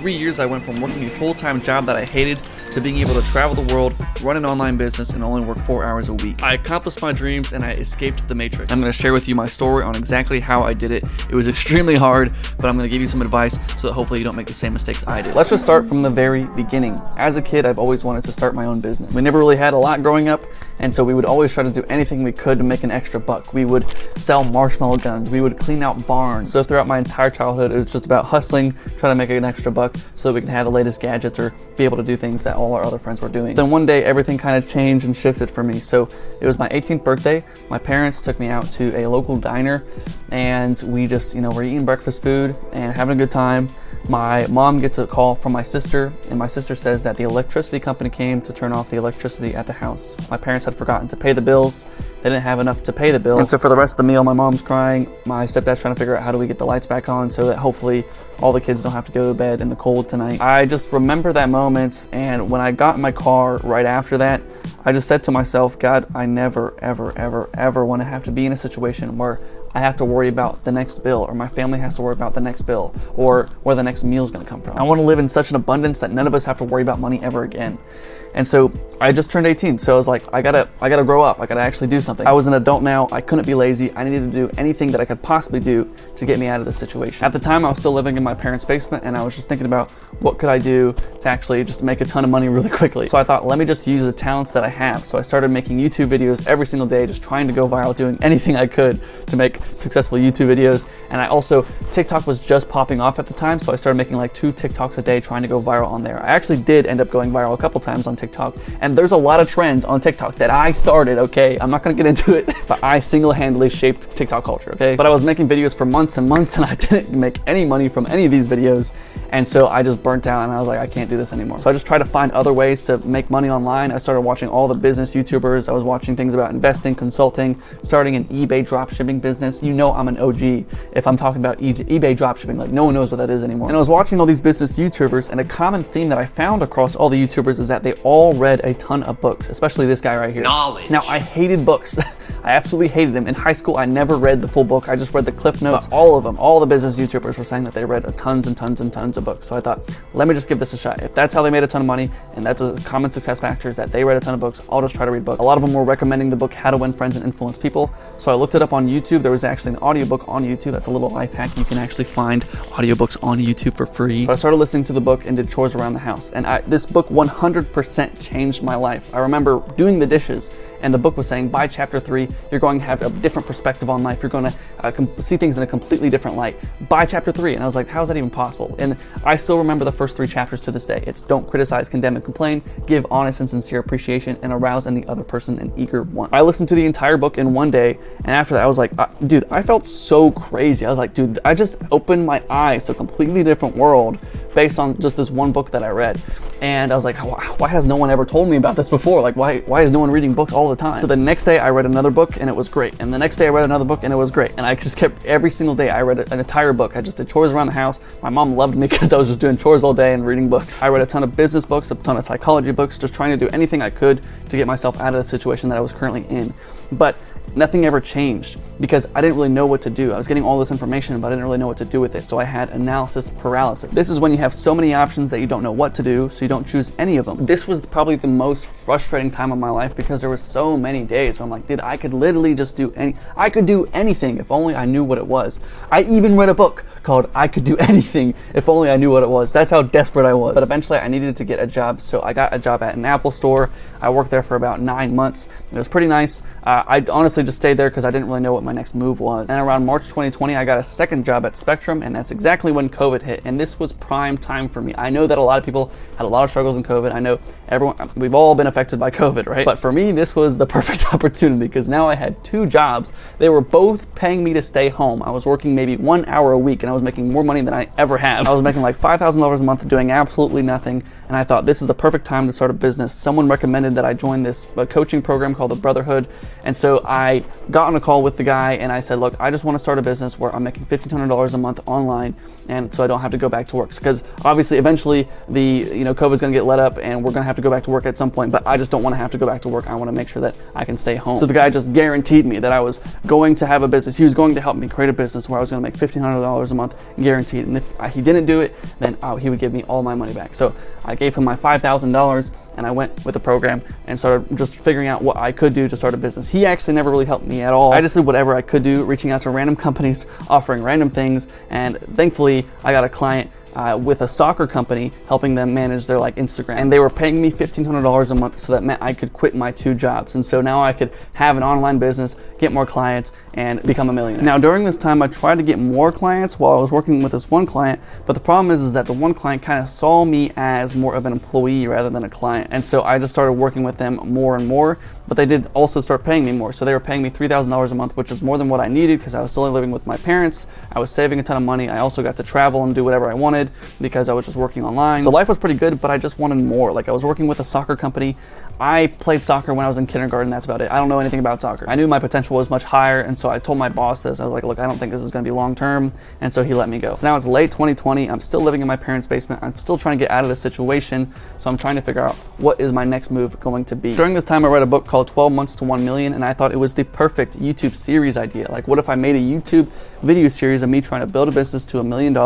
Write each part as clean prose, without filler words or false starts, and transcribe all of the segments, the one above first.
3 years, I went from working a full-time job that I hated to being able to travel the world, run an online business, and only work 4 hours a week. I accomplished my dreams and I escaped the matrix. I'm going to share with you my story on exactly how I did it. It was extremely hard, but I'm going to give you some advice so that hopefully you don't make the same mistakes I did. Let's just start from the very beginning. As a kid, I've always wanted to start my own business. We never really had a lot growing up, and so we would always try to do anything we could to make an extra buck. We would sell marshmallow guns. We would clean out barns. So throughout my entire childhood, it was just about hustling, trying to make an extra buck so that we can have the latest gadgets or be able to do things that all our other friends were doing. Then one day, everything kind of changed and shifted for me. So it was my 18th birthday. My parents took me out to a local diner, and we just, were eating breakfast food and having a good time. My mom gets a call from my sister, and my sister says that the electricity company came to turn off the electricity at the house. My parents had forgotten to pay the bills. They didn't have enough to pay the bill. And so for the rest of the meal, my mom's crying. My stepdad's trying to figure out how do we get the lights back on so that hopefully all the kids don't have to go to bed in the cold tonight. I just remember that moment, and when I got in my car right after that, I just said to myself, God, I never, ever, ever, ever want to have to be in a situation where I have to worry about the next bill, or my family has to worry about the next bill, or where the next meal is going to come from. I want to live in such an abundance that none of us have to worry about money ever again. And so I just turned 18, so I was like, I gotta grow up. I gotta actually do something. I was an adult now. I couldn't be lazy. I needed to do anything that I could possibly do to get me out of this situation. At the time, I was still living in my parents' basement, and I was just thinking about what could I do to actually just make a ton of money really quickly. So I thought, let me just use the talents that I have. So I started making YouTube videos every single day, just trying to go viral, doing anything I could to make successful YouTube videos. And I also, TikTok was just popping off at the time, so I started making like 2 TikToks a day trying to go viral on there. I actually did end up going viral a couple times on TikTok, and there's a lot of trends on TikTok that I started, okay? I'm not gonna get into it, but I single-handedly shaped TikTok culture, okay? But I was making videos for months and months, and I didn't make any money from any of these videos, and so I just burnt out, and I was like, I can't do this anymore. So I just tried to find other ways to make money online. I started watching all the business YouTubers. I was watching things about investing, consulting, starting an eBay dropshipping business. I'm an OG if I'm talking about eBay dropshipping. Like, no one knows what that is anymore. And I was watching all these business YouTubers, and a common theme that I found across all the YouTubers is that they all read a ton of books, especially this guy right here. Knowledge. Now, I hated books. I absolutely hated them. In high school, I never read the full book. I just read the cliff notes. But all of them, all the business YouTubers were saying that they read tons and tons and tons of books. So I thought, let me just give this a shot. If that's how they made a ton of money, and that's a common success factor is that they read a ton of books, I'll just try to read books. A lot of them were recommending the book How to Win Friends and Influence People. So I looked it up on YouTube. There was actually an audiobook on YouTube. That's a little life hack. You can actually find audiobooks on YouTube for free. So I started listening to the book and did chores around the house. And this book 100% changed my life. I remember doing the dishes, and the book was saying, by chapter 3, you're going to have a different perspective on life. You're going to see things in a completely different light. By chapter 3. And I was like, how is that even possible? And I still remember the first 3 chapters to this day. It's don't criticize, condemn, and complain, give honest and sincere appreciation, and arouse in the other person an eager want. I listened to the entire book in one day, and after that, I was like, dude, I felt so crazy. I was like, dude, I just opened my eyes to a completely different world based on just this one book that I read. And I was like, why has no one ever told me about this before? Like, why is no one reading books all the time? So the next day I read another book and it was great. And the next day I read another book and it was great. And I just kept, every single day I read an entire book. I just did chores around the house. My mom loved me because I was just doing chores all day and reading books. I read a ton of business books, a ton of psychology books, just trying to do anything I could to get myself out of the situation that I was currently in. But nothing ever changed because I didn't really know what to do. I was getting all this information, but I didn't really know what to do with it. So I had analysis paralysis. This is when you have so many options that you don't know what to do, so you don't choose any of them. This was probably the most frustrating time of my life because there were so many days where I'm like, dude, I could literally just I could do anything if only I knew what it was. I even read a book called I Could Do Anything If Only I Knew What It Was. That's how desperate I was. But eventually I needed to get a job, so I got a job at an Apple store. I worked there for about 9 months. It was pretty nice. I honestly just stayed there because I didn't really know what my next move was. And around March 2020, I got a second job at Spectrum, and that's exactly when COVID hit. And this was prime time for me. I know that a lot of people had a lot of struggles in COVID. I know we've all been affected by COVID, right? But for me, this was the perfect opportunity because now I had 2 jobs. They were both paying me to stay home. I was working maybe 1 hour a week, and I was making more money than I ever have. I was making like $5,000 a month doing absolutely nothing, and and I thought this is the perfect time to start a business. Someone recommended that I join this coaching program called the Brotherhood, and so I got on a call with the guy and I said, look, I just want to start a business where I'm making $1,500 a month online, and so I don't have to go back to work, because obviously eventually the COVID's going to get let up and we're going to have to go back to work at some point, but I just don't want to have to go back to work. I want to make sure that I can stay home. So the guy just guaranteed me that I was going to have a business. He was going to help me create a business where I was going to make $1,500 a month guaranteed, and if he didn't do it, then he would give me all my money back. So I gave him my $5,000 and I went with the program and started just figuring out what I could do to start a business. He actually never really helped me at all. I just did whatever I could do, reaching out to random companies, offering random things, and thankfully I got a client with a soccer company, helping them manage their Instagram, and they were paying me $1,500 a month, so that meant I could quit my 2 jobs, and so now I could have an online business, get more clients, and become a millionaire. Now during this time I tried to get more clients while I was working with this one client, but the problem is that the one client kind of saw me as more of an employee rather than a client, and so I just started working with them more and more, but they did also start paying me more. So they were paying me $3,000 a month, which is more than what I needed because I was still living with my parents. I was saving a ton of money. I also got to travel and do whatever I wanted because I was just working online. So life was pretty good, but I just wanted more. I was working with a soccer company. I played soccer when I was in kindergarten. That's about it. I don't know anything about soccer. I knew my potential was much higher, and so I told my boss this. I was like, look, I don't think this is going to be long term, and so he let me go. So now it's late 2020. I'm still living in my parents' basement. I'm still trying to get out of this situation, so I'm trying to figure out what is my next move going to be. During this time, I read a book called 12 Months to 1 Million, and I thought it was the perfect YouTube series idea. What if I made a YouTube video series of me trying to build a business to $1 million,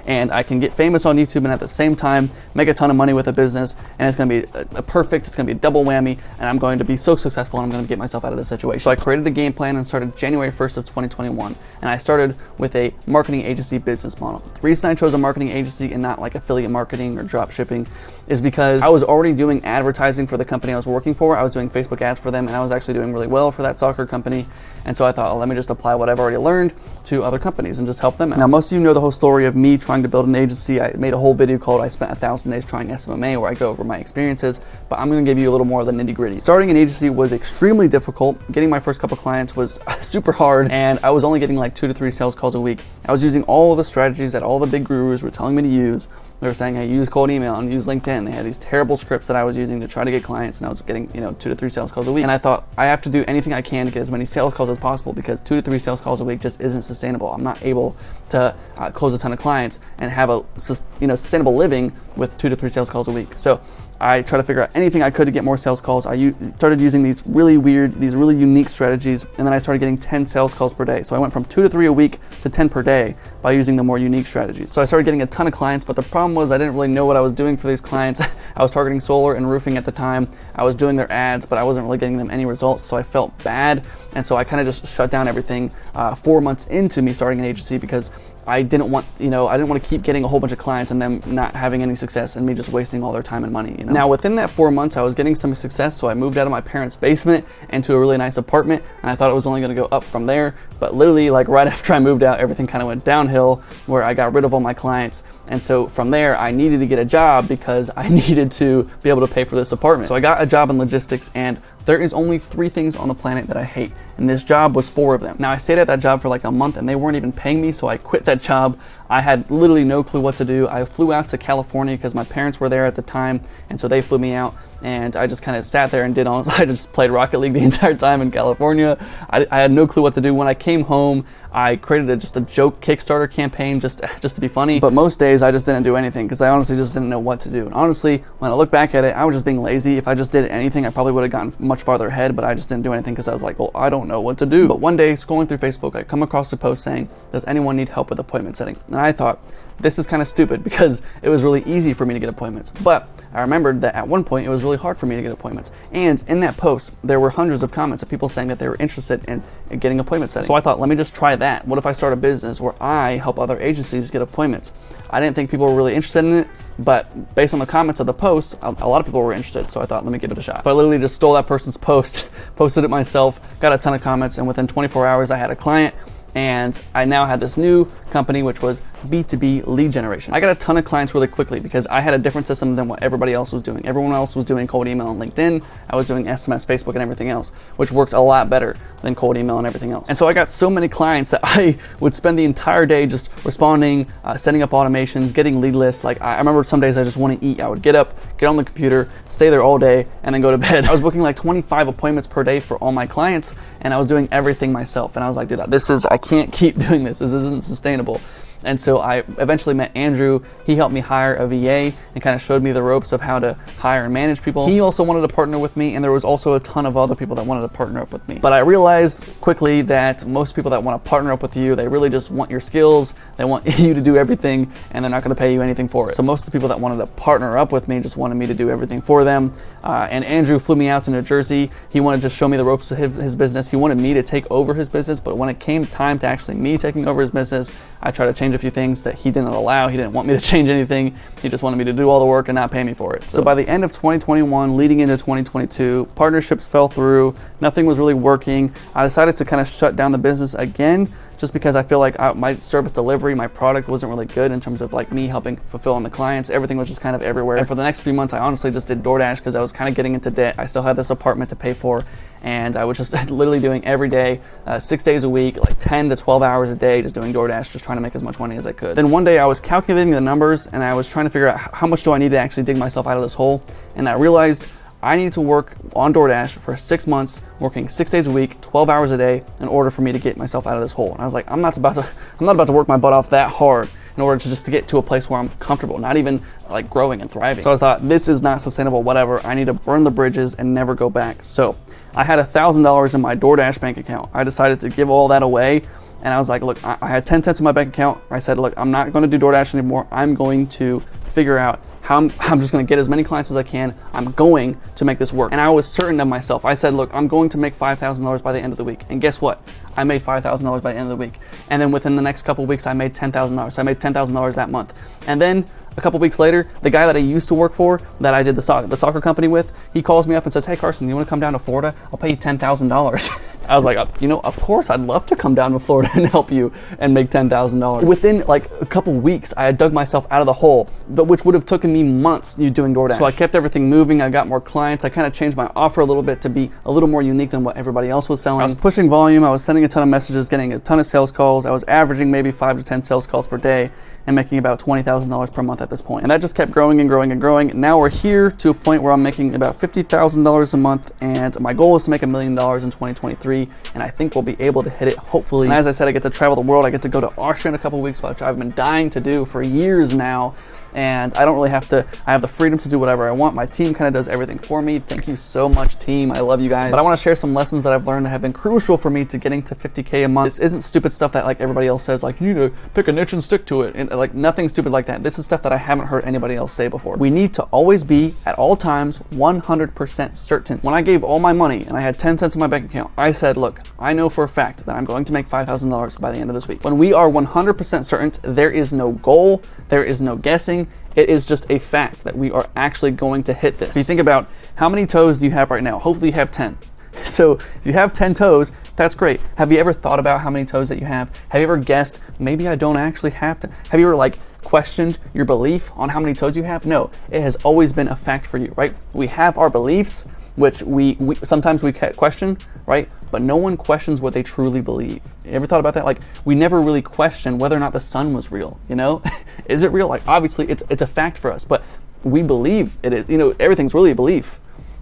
and I can get famous on YouTube and at the same time make a ton of money with a business, and it's going to be it's going to be a double whammy, and I'm going to be so successful, and I'm going to get myself out of this situation. So I created the game plan and started January 1st of 2021, and I started with a marketing agency business model. The reason I chose a marketing agency and not affiliate marketing or drop shipping is because I was already doing advertising for the company I was working for. I was doing Facebook ads for them, and I was actually doing really well for that soccer company, and so I thought, let me just apply what I've already learned to other companies and just help them out. Now, most of you know the whole story of me trying to build an agency. I made a whole video called I Spent 1,000 Days Trying SMMA, where I go over my experiences, but I'm going to give you a little more of the nitty gritty. Starting an agency was extremely difficult. Getting my first couple clients was super hard, and I was only getting 2 to 3 sales calls a week. I was using all of the strategies that all the big gurus were telling me to use. They were saying, hey, use cold email and use LinkedIn. They had these terrible scripts that I was using to try to get clients, and I was getting 2 to 3 sales calls a week. And I thought, I have to do anything I can to get as many sales calls as possible, because 2 to 3 sales calls a week just isn't sustainable. I'm not able to close a ton of clients and have a sustainable living with 2 to 3 sales calls a week. So I tried to figure out anything I could to get more sales calls. I started using these really weird, these really unique strategies, and then I started getting 10 sales calls per day. So I went from 2 to 3 a week to 10 per day by using the more unique strategies. So I started getting a ton of clients, but the problem was I didn't really know what I was doing for these clients. I was targeting solar and roofing at the time. I was doing their ads, but I wasn't really getting them any results, so I felt bad. And so I kind of just shut down everything 4 months into me starting an agency, because I didn't want to keep getting a whole bunch of clients and them not having any success and me just wasting all their time and money. Now within that 4 months, I was getting some success, so I moved out of my parents' basement into a really nice apartment, and I thought it was only going to go up from there. But literally, right after I moved out, everything kind of went downhill, where I got rid of all my clients. And so from there, I needed to get a job because I needed to be able to pay for this apartment. So I got a job in logistics, and there is only 3 things on the planet that I hate, and this job was 4 of them. Now I stayed at that job for a month, and they weren't even paying me, so I quit that job. I had literally no clue what to do. I flew out to California because my parents were there at the time, and so they flew me out, and I just kind of sat there and I just played Rocket League the entire time in California. I had no clue what to do. When I came home, I created just a joke Kickstarter campaign just to be funny, but most days I just didn't do anything because I honestly just didn't know what to do. And honestly, when I look back at it, I was just being lazy. If I just did anything, I probably would have gotten much farther ahead, but I just didn't do anything because I was like, well, I don't know what to do. But one day, scrolling through Facebook, I come across a post saying, does anyone need help with appointment setting? And I thought, this is kind of stupid because it was really easy for me to get appointments. But I remembered that at one point it was really hard for me to get appointments. And in that post, there were hundreds of comments of people saying that they were interested in getting appointment setting. So I thought, let me just try that. What if I start a business where I help other agencies get appointments? I didn't think people were really interested in it, but based on the comments of the post, a lot of people were interested. So I thought, let me give it a shot. So I literally just stole that person's post, posted it myself, got a ton of comments, and within 24 hours I had a client. And I now had this new company, which was B2B lead generation. I got a ton of clients really quickly because I had a different system than what everybody else was doing. Everyone else was doing cold email and LinkedIn. I was doing SMS, Facebook, and everything else, which worked a lot better than cold email and everything else. And so I got so many clients that I would spend the entire day just responding, setting up automations, getting lead lists. Like I remember some days I just want to eat. I would get up, get on the computer, stay there all day, and then go to bed. I was booking like 25 appointments per day for all my clients, and I was doing everything myself. And I was like, dude, I can't keep doing this. This isn't sustainable. And so I eventually met Andrew. He helped me hire a VA and kind of showed me the ropes of how to hire and manage people. He also wanted to partner with me, and there was also a ton of other people that wanted to partner up with me. But I realized quickly that most people that want to partner up with you, they really just want your skills. They want you to do everything, and they're not going to pay you anything for it. So most of the people that wanted to partner up with me just wanted me to do everything for them. And Andrew flew me out to New Jersey. He wanted to show me the ropes of his business. He wanted me to take over his business, but when it came time to actually me taking over his business, I tried to change a few things that he didn't allow. He didn't want me to change anything. He just wanted me to do all the work and not pay me for it. So by the end of 2021, leading into 2022, partnerships fell through. Nothing was really working. I decided to kind of shut down the business again, just because I feel like my service delivery, my product wasn't really good in terms of like me helping fulfill on the clients. Everything was just kind of everywhere. And for the next few months, I honestly just did DoorDash because I was kind of getting into debt. I still had this apartment to pay for, and I was just literally doing every day, 6 days a week, like 10 to 12 hours a day, just doing DoorDash, just trying to make as much money as I could. Then one day I was calculating the numbers, and I was trying to figure out how much do I need to actually dig myself out of this hole. And I realized I needed to work on DoorDash for 6 months, working 6 days a week, 12 hours a day, in order for me to get myself out of this hole. And I was like, I'm not about to work my butt off that hard in order to get to a place where I'm comfortable, not even like growing and thriving. So I thought, this is not sustainable, whatever. I need to burn the bridges and never go back. So I had $1,000 in my DoorDash bank account. I decided to give all that away. And I was like, look, I had 10 cents in my bank account. I said, look, I'm not going to do DoorDash anymore. I'm going to figure out how I'm just going to get as many clients as I can. I'm going to make this work. And I was certain of myself. I said, look, I'm going to make $5,000 by the end of the week. And guess what? I made $5,000 by the end of the week. And then within the next couple of weeks, I made $10,000. I made $10,000 that month. And then a couple weeks later, the guy that I used to work for, that I did the soccer company with, he calls me up and says, hey, Carson, you want to come down to Florida? I'll pay you $10,000. I was like, of course, I'd love to come down to Florida and help you and make $10,000. Within like a couple weeks, I had dug myself out of the hole, but which would have taken me months doing DoorDash. So I kept everything moving. I got more clients. I kind of changed my offer a little bit to be a little more unique than what everybody else was selling. I was pushing volume. I was sending a ton of messages, getting a ton of sales calls. I was averaging maybe 5 to 10 sales calls per day and making about $20,000 per month at this point. And that just kept growing and growing and growing. Now we're here to a point where I'm making about $50,000 a month, and my goal is to make $1 million in 2023, and I think we'll be able to hit it, hopefully. And as I said, I get to travel the world. I get to go to Austria in a couple of weeks, which I've been dying to do for years now, and I don't really have to. I have the freedom to do whatever I want. My team kind of does everything for me. Thank you so much, team. I love you guys. But I want to share some lessons that I've learned that have been crucial for me to getting to 50K a month. This isn't stupid stuff that like everybody else says, like you need to pick a niche and stick to it, and like nothing stupid like that. This is stuff that I haven't heard anybody else say before. We need to always be, at all times, 100% certain. When I gave all my money and I had 10 cents in my bank account, I said, look, I know for a fact that I'm going to make $5,000 by the end of this week. When we are 100% certain, there is no goal, there is no guessing. It is just a fact that we are actually going to hit this. If you think about how many toes do you have right now? Hopefully you have 10. So if you have 10 toes, that's great. Have you ever thought about how many toes that you have? Have you ever guessed, maybe I don't actually have to? Have you ever like questioned your belief on how many toes you have? No, it has always been a fact for you, right? We have our beliefs, which we sometimes we question, right? But no one questions what they truly believe. You ever thought about that? Like, we never really question whether or not the sun was real, you know? Is it real? Like, obviously it's a fact for us, but we believe it is. You know, everything's really a belief.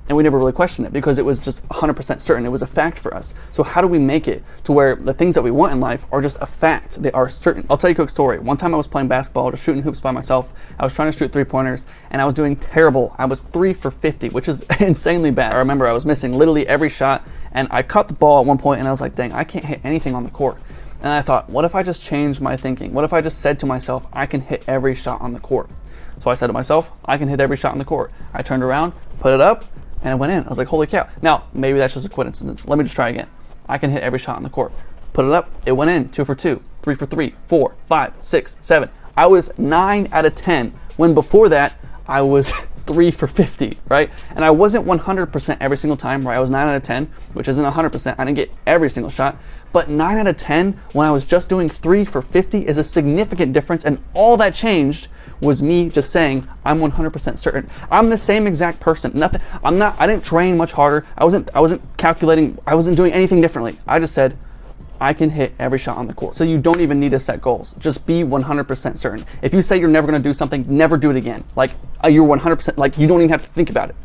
And we never really questioned it because it was just 100% certain. It was a fact for us. So how do we make it to where the things that we want in life are just a fact? They are certain. I'll tell you a quick story. One time I was playing basketball, just shooting hoops by myself. I was trying to shoot 3-pointers and I was doing terrible. I was 3 for 50, which is insanely bad. I remember I was missing literally every shot, and I caught the ball at one point and I was like, dang, I can't hit anything on the court. And I thought, what if I just changed my thinking? What if I just said to myself, I can hit every shot on the court? So I said to myself, I can hit every shot on the court. I turned around, put it up, and it went in. I was like, holy cow. Now, maybe that's just a coincidence. Let me just try again. I can hit every shot on the court. Put it up, it went in. 2 for 2, 3 for 3, 4, 5, 6, 7. I was 9 out of 10, when before that, I was 3 for 50, right? And I wasn't 100% every single time, right? I was 9 out of 10, which isn't 100%. I didn't get every single shot, but 9 out of 10 when I was just doing 3 for 50 is a significant difference. And all that changed was me just saying, I'm 100% certain. I'm the same exact person. Nothing, I didn't train much harder. I wasn't calculating, I wasn't doing anything differently. I just said, I can hit every shot on the court. So you don't even need to set goals. Just be 100% certain. If you say you're never gonna do something, never do it again. Like you're 100%, like you don't even have to think about it,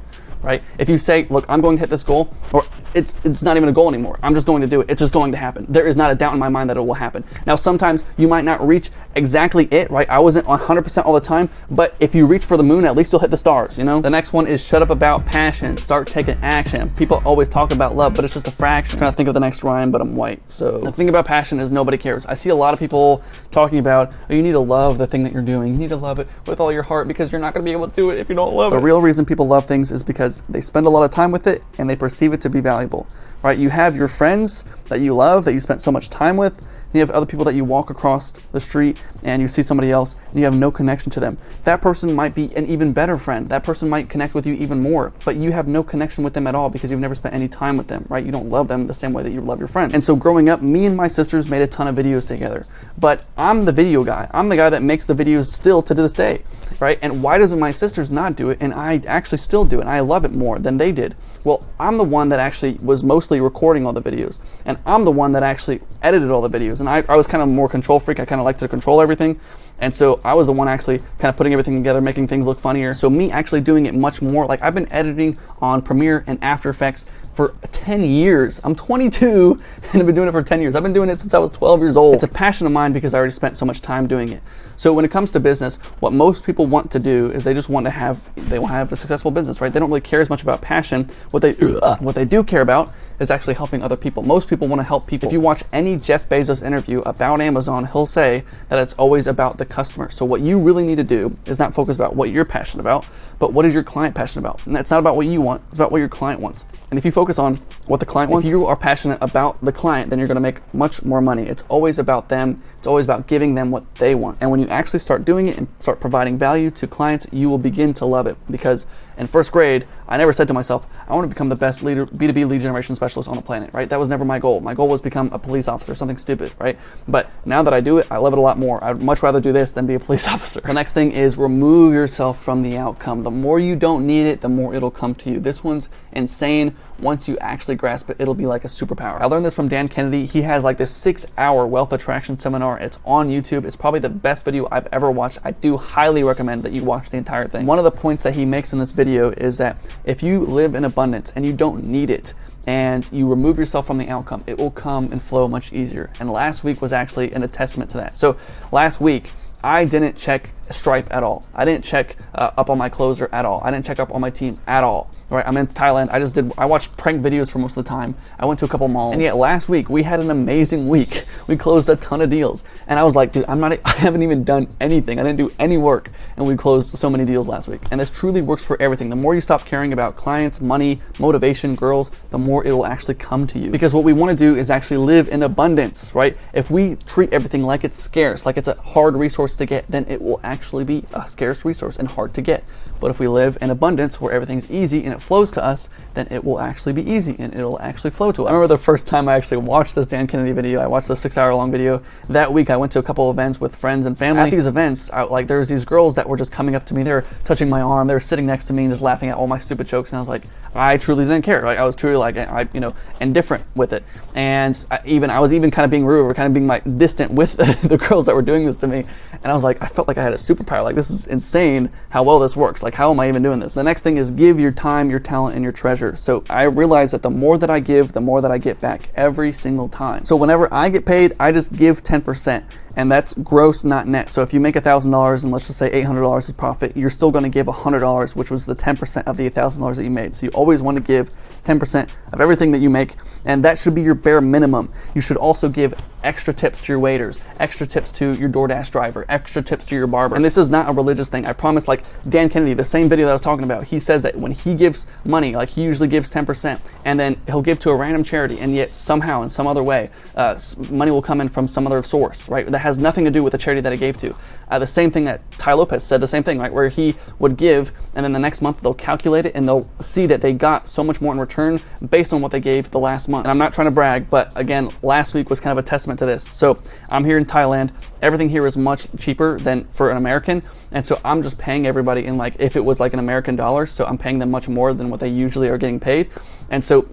right? If you say, look, I'm going to hit this goal, or it's not even a goal anymore. I'm just going to do it. It's just going to happen. There is not a doubt in my mind that it will happen. Now, sometimes you might not reach exactly it, right? I wasn't 100% all the time, but if you reach for the moon, at least you'll hit the stars, you know? The next one is shut up about passion, start taking action. People always talk about love, but it's just a fraction. I'm trying to think of the next rhyme, but I'm white. So the thing about passion is nobody cares. I see a lot of people talking about, oh, you need to love the thing that you're doing. You need to love it with all your heart because you're not gonna be able to do it if you don't love it. The real reason people love things is because they spend a lot of time with it and they perceive it to be valuable, right? You have your friends that you love, that you spent so much time with, and you have other people that you walk across the street and you see somebody else and you have no connection to them. That person might be an even better friend. That person might connect with you even more, but you have no connection with them at all because you've never spent any time with them, right? You don't love them the same way that you love your friends. And so growing up, me and my sisters made a ton of videos together, but I'm the video guy. I'm the guy that makes the videos still to this day, right? And why doesn't my sisters not do it and I actually still do it and I love it more than they did? Well, I'm the one that actually was mostly recording all the videos, and I'm the one that actually edited all the videos. And I was kind of more control freak. I kind of like to control everything. And so I was the one actually kind of putting everything together, making things look funnier. So me actually doing it much more, like I've been editing on Premiere and After Effects for 10 years. I'm 22 and I've been doing it for 10 years. I've been doing it since I was 12 years old. It's a passion of mine because I already spent so much time doing it. So when it comes to business, what most people want to do is they just want to have, they want to have a successful business, right? They don't really care as much about passion. What they do care about is actually helping other people. Most people want to help people. If you watch any Jeff Bezos interview about Amazon, he'll say that it's always about the customer. So what you really need to do is not focus about what you're passionate about, but what is your client passionate about? And that's not about what you want, it's about what your client wants. And if you focus on what the client wants, if you are passionate about the client, then you're gonna make much more money. It's always about them. It's always about giving them what they want. And when you actually start doing it and start providing value to clients, you will begin to love it. Because in first grade, I never said to myself, I want to become the best B2B lead generation specialist on the planet, right? That was never my goal. My goal was become a police officer, something stupid, right? But now that I do it, I love it a lot more. I'd much rather do this than be a police officer. The next thing is remove yourself from the outcome. The more you don't need it, the more it'll come to you. This one's insane. Once you actually grasp it, it'll be like a superpower. I learned this from Dan Kennedy. He has like this 6-hour wealth attraction seminar. It's on YouTube. It's probably the best video I've ever watched. I do highly recommend that you watch the entire thing. One of the points that he makes in this video is that if you live in abundance and you don't need it, and you remove yourself from the outcome, it will come and flow much easier. And last week was actually a testament to that. So last week, I didn't check Stripe at all. I didn't check up on my closer at all. I didn't check up on my team at all. Right? I'm in Thailand. I watched prank videos for most of the time. I went to a couple malls. And yet last week, we had an amazing week. We closed a ton of deals. And I was like, dude, I haven't even done anything. I didn't do any work. And we closed so many deals last week. And this truly works for everything. The more you stop caring about clients, money, motivation, girls, the more it will actually come to you. Because what we want to do is actually live in abundance, right? If we treat everything like it's scarce, like it's a hard resource to get, then it will actually be a scarce resource and hard to get. But if we live in abundance where everything's easy and it flows to us, then it will actually be easy and it'll actually flow to us. I remember the first time I actually watched this Dan Kennedy video, I watched the 6-hour long video. That week I went to a couple events with friends and family. At these events, there was these girls that were just coming up to me. They were touching my arm. They were sitting next to me and just laughing at all my stupid jokes. And I was like, I truly didn't care. Like I was truly like, indifferent with it. And I was even kind of being rude or kind of being like distant with the girls that were doing this to me. And I was like, I felt like I had a superpower. Like this is insane how well this works. Like how am I even doing this? The next thing is give your time, your talent, and your treasure. So I realized that the more that I give, the more that I get back every single time. So whenever I get paid, I just give 10%. And that's gross, not net. So if you make $1,000 and let's just say $800 is profit, you're still gonna give $100, which was the 10% of the $1,000 that you made. So you always wanna give 10% of everything that you make, and that should be your bare minimum. You should also give extra tips to your waiters, extra tips to your DoorDash driver, extra tips to your barber. And this is not a religious thing. I promise, like Dan Kennedy, the same video that I was talking about, he says that when he gives money, like he usually gives 10%, and then he'll give to a random charity, and yet somehow in some other way, money will come in from some other source, right? That has nothing to do with the charity that I gave to. The same thing that Tai Lopez said, the same thing, right? Where he would give, and then the next month they'll calculate it and they'll see that they got so much more in return based on what they gave the last month. And I'm not trying to brag, but again, last week was kind of a testament to this. So I'm here in Thailand. Everything here is much cheaper than for an American, and so I'm just paying everybody in, like, if it was like an American dollar, so I'm paying them much more than what they usually are getting paid. And so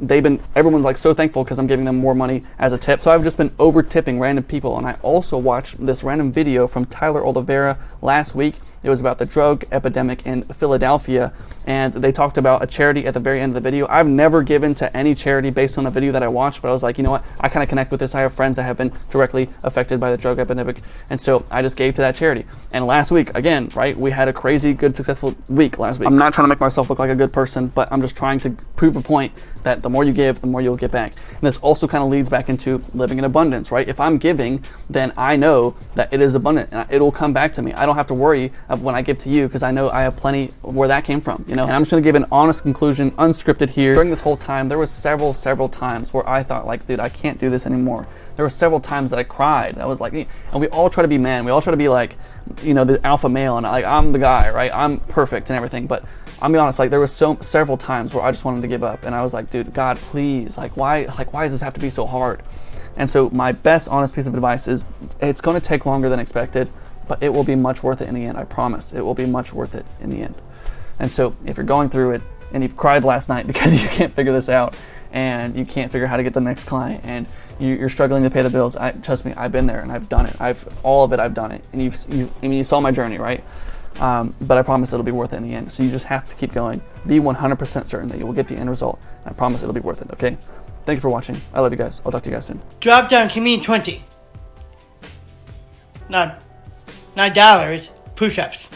everyone's like so thankful because I'm giving them more money as a tip. So I've just been over tipping random people. And I also watched this random video from Tyler Oliveira last week. It was about the drug epidemic in Philadelphia, and they talked about a charity at the very end of the video. I've never given to any charity based on a video that I watched, but I was like, you know what, I kind of connect with this. I have friends that have been directly affected by the drug epidemic, and so I just gave to that charity. And last week, again, right, we had a crazy good successful week last week. I'm not trying to make myself look like a good person, but I'm just trying to prove a point that the more you give, the more you'll get back. And this also kind of leads back into living in abundance, right? If I'm giving, then I know that it is abundant and it will come back to me. I don't have to worry when I give to you because I know I have plenty where that came from, you know? And I'm just gonna give an honest conclusion, unscripted here. During this whole time, there was several times where I thought, like, dude, I can't do this anymore. There were several times that I cried. I was like, and we all try to be man. We all try to be like, you know, the alpha male, and like, I'm the guy, right? I'm perfect and everything, but I'll be honest, like, there was several times where I just wanted to give up, and I was like, dude, God, please, why does this have to be so hard? And so my best honest piece of advice is, it's going to take longer than expected, but it will be much worth it in the end. I promise, it will be much worth it in the end. And so if you're going through it and you've cried last night because you can't figure this out, and you can't figure out how to get the next client, and you're struggling to pay the bills, trust me, I've been there and I've done it. I've done it, and you saw my journey, right? But I promise it'll be worth it in the end. So you just have to keep going. Be 100% certain that you will get the end result. I promise it'll be worth it, okay? Thank you for watching. I love you guys. I'll talk to you guys soon. Drop down, give me 20. Not dollars, push-ups.